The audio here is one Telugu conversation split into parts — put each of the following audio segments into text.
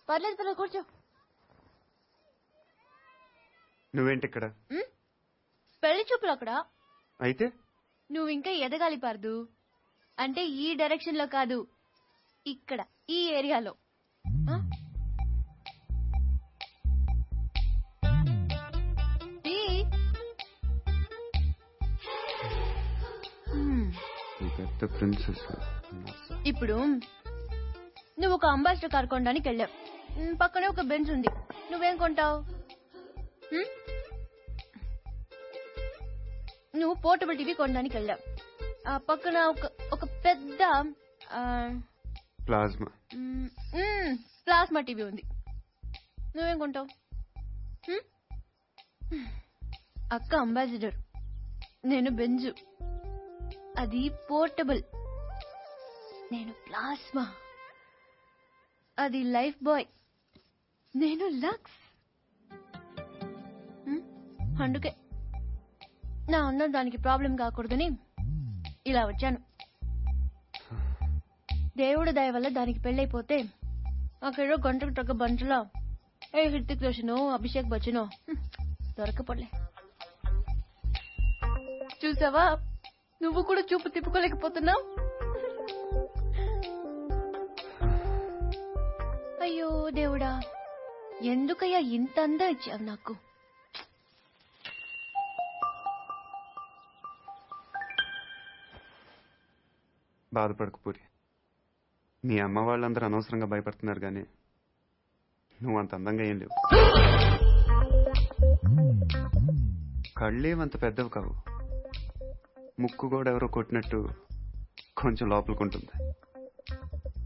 పర్లేదు పర్లేదు కూర్చో. నువ్వేంటి ఇక్కడ? పెళ్లి చూపులు అక్కడ. అయితే నువ్వు ఇంకా ఎదగాలి పార్దు. అంటే ఈ డైరెక్షన్ లో కాదు, ఇక్కడ ఈ ఏరియాలో. పెద్ద ప్రిన్సెస్. ఇప్పుడు నువ్వు ఒక అంబాసిడర్ కార్ కొనడానికి వెళ్ళావు. పక్కనే ఒక బెంచ్ ఉంది. నువ్వేం కొంటావు? నువ్వు పోర్టబుల్ టీవీ కొనడానికి వెళ్ళావు. ఆ పక్కన ఒక పెద్ద ప్లాస్మా టీవీ ఉంది. నువ్వేం కొంటావు? అక్క అంబాసిడర్, నేను బెంజు. అది పోర్టబుల్. నేను ప్లాస్మా. అది లైఫ్ బాయ్. నేను లక్స్. అందుకే నా అన్న దానికి ప్రాబ్లం కాకూడదని ఇలా వచ్చాను. దేవుడి దయ వల్ల దానికి పెళ్ళైపోతే అక్కడ గంటకు తగ్గ బంటులా ఏ హృతిక్ రోషనో అభిషేక్ బచ్చనో దొరకపోలే. చూసావా, నువ్వు కూడా చూపు తిప్పుకోలేకపోతున్నావు. అయ్యో దేవుడా, ఎందుకయ్యా ఇంత అందం ఇచ్చావు నాకు? బాధపడకు పూరి. మీ అమ్మ వాళ్ళందరూ అనవసరంగా భయపడుతున్నారు గానీ నువ్వు అంత అందంగా ఏం లేవు. కళ్ళేమంత పెద్దవి కావు. ముక్కు కూడా ఎవరో కొట్టినట్టు కొంచెం లోపలికుంటుంది.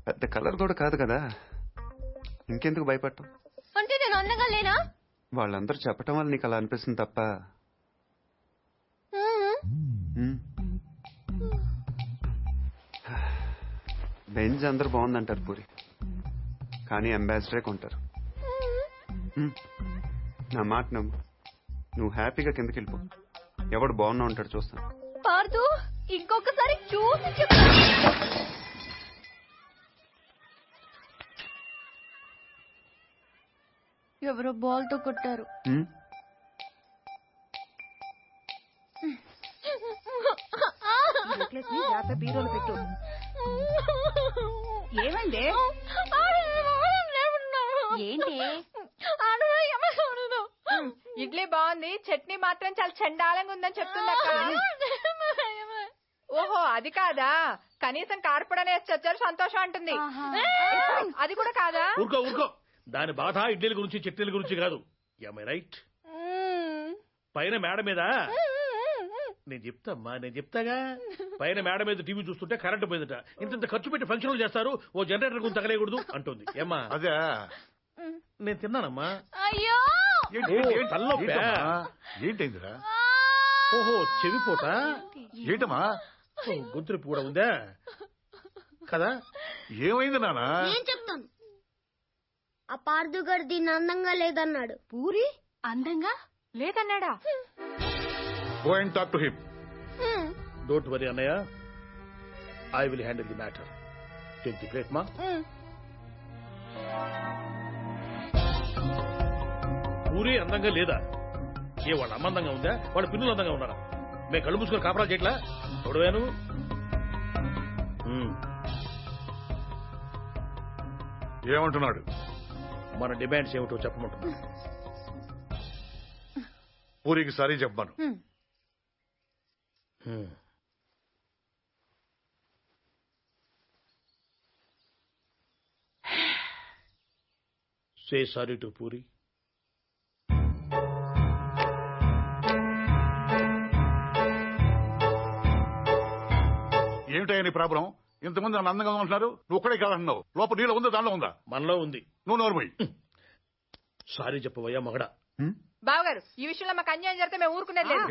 పెద్ద కలర్ కూడా కాదు కదా, ఇంకెందుకు భయపడటం? అంటే నేను అందంగా లేనా? వాళ్ళందరూ చెప్పటం వల్ల నీకు అలా అనిపిస్తుంది తప్ప. బెంజ్ అందరు బాగుందంటారు పూరి, కానీ అంబాసిడరే కొంటారు. నా మాట నమ్ము. నువ్వు హ్యాపీగా కిందకి వెళ్ళిపో. ఎవడు బాగున్నా ఉంటాడు చూస్తాను. పార్దు, ఇంకొకసారి చూసి ఎవరో బాల్ తో కొట్టారు. బీరోలు పెట్టు. ఏమైంది? ఏంటి? ఇడ్లీ బాగుంది, చట్నీ మాత్రం చాలా చండాలంగా ఉందని చెప్తుందక్క. ఓహో అది కాదా, కనీసం కార్పొడనే వచ్చారు సంతోషం అంటుంది. అది కూడా కాదా? ఊరుకో ఊరుకో. దాని బాధ ఇడ్లీల గురించి చట్నీల గురించి కాదు. రైట్. పైన మేడ మీద నేను చెప్తామ్మా, నేను చెప్తాగా. పైన మేడ మీద టీవీ చూస్తుంటే కరెంటు పోయిందట. ఇంత ఖర్చు పెట్టి ఫంక్షన్లు చేస్తారు, ఓ జనరేటర్ గురించి తగలేయకూడదు అంటుంది. ఏమ్మా? అదే నేను తిన్నానమ్మా. అయ్యో ఏంటైందిరా? ఓహో చెవిపోట. ఏంటమ్మా? గొంతునొప్పి కూడా ఉందా కదా? ఏమైంది నానా? నేను చెప్తాను. ఆ పార్దు గారు దీన్ని అందంగా లేదన్నాడు. పూరి అందంగా లేదన్నాడా? Go and talk to him. Don't worry, Annaya. I will handle the matter. Take the plate, ma. Puri అందంగా లేదా? ఏ వాళ్ళ అమ్మ అందంగా ఉందా? వాళ్ళ పిల్లలు అందంగా ఉన్నారా? మేము కళ్ళు మూసుకొని కాపరా చేయట్లా? చూడవేను ఏమంటున్నాడు? మన డిమాండ్స్ ఏమిటో చెప్పమంటున్నాడు. పూరికి సారీ చెప్పాను. Say sorry to Puri. ఏమిటయ్యా నీ ప్రాబ్లం? ఇంతమంది నన్ను అందంగా ఉంటున్నారు, నువ్వు ఒక్కడే కాదంటున్నావు. లోపల నీలో ఉందా దానిలో ఉందా? మనలో ఉంది. నువ్వు నోరుమోయ్. సారీ చెప్పవయ్యా మగడా. బావగారు, ఈ విషయంలో మాకు అన్యాయం జరిగితే మేము ఊరుకునేది లేదు.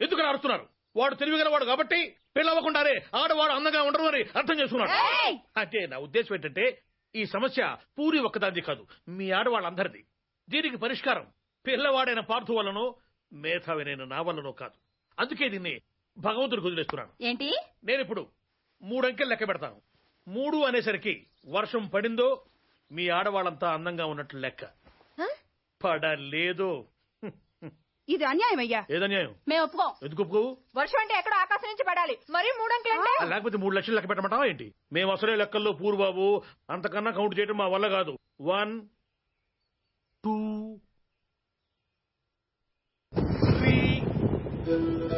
ఎందుకు అరుస్తున్నారు? వాడు తెలివిగలవాడు కాబట్టి పెళ్ళవకుండానే ఆడవాడు అందంగా ఉండరు అని అర్థం చేసుకున్నాడు. అంటే నా ఉద్దేశం ఏంటంటే ఈ సమస్య పూరి ఒక్కదాన్ని కాదు, మీ ఆడవాళ్ళందరిది. దీనికి పరిష్కారం పిల్లవాడైన పార్థు వల్లనో మేధావినైన నా వల్లనో కాదు. అందుకే దీన్ని భగవంతుడికి వదిలేస్తున్నాను. ఏంటి? నేను ఇప్పుడు 3 అంకెలు లెక్క పెడతాను. 3 అనేసరికి వర్షం పడిందో మీ ఆడవాళ్ళంతా అందంగా ఉన్నట్లు లెక్క. పడలేదు. ఇది అన్యాయం అయ్యా. ఏదన్యాయం? మేము ఒప్పుకోం. ఎందుకు ఒప్పుకోవు? వర్షం అంటే ఎక్కడో ఆకాశం నుంచి పడాలి, మరి 3 అంకెలంటే లేకపోతే 3 లక్షలు లెక్క పెట్టమంటావా ఏంటి? మేము అసలే లెక్కల్లో పూర్ బాబు, అంతకన్నా కౌంట్ చేయడం మా వల్ల కాదు. 1 2 3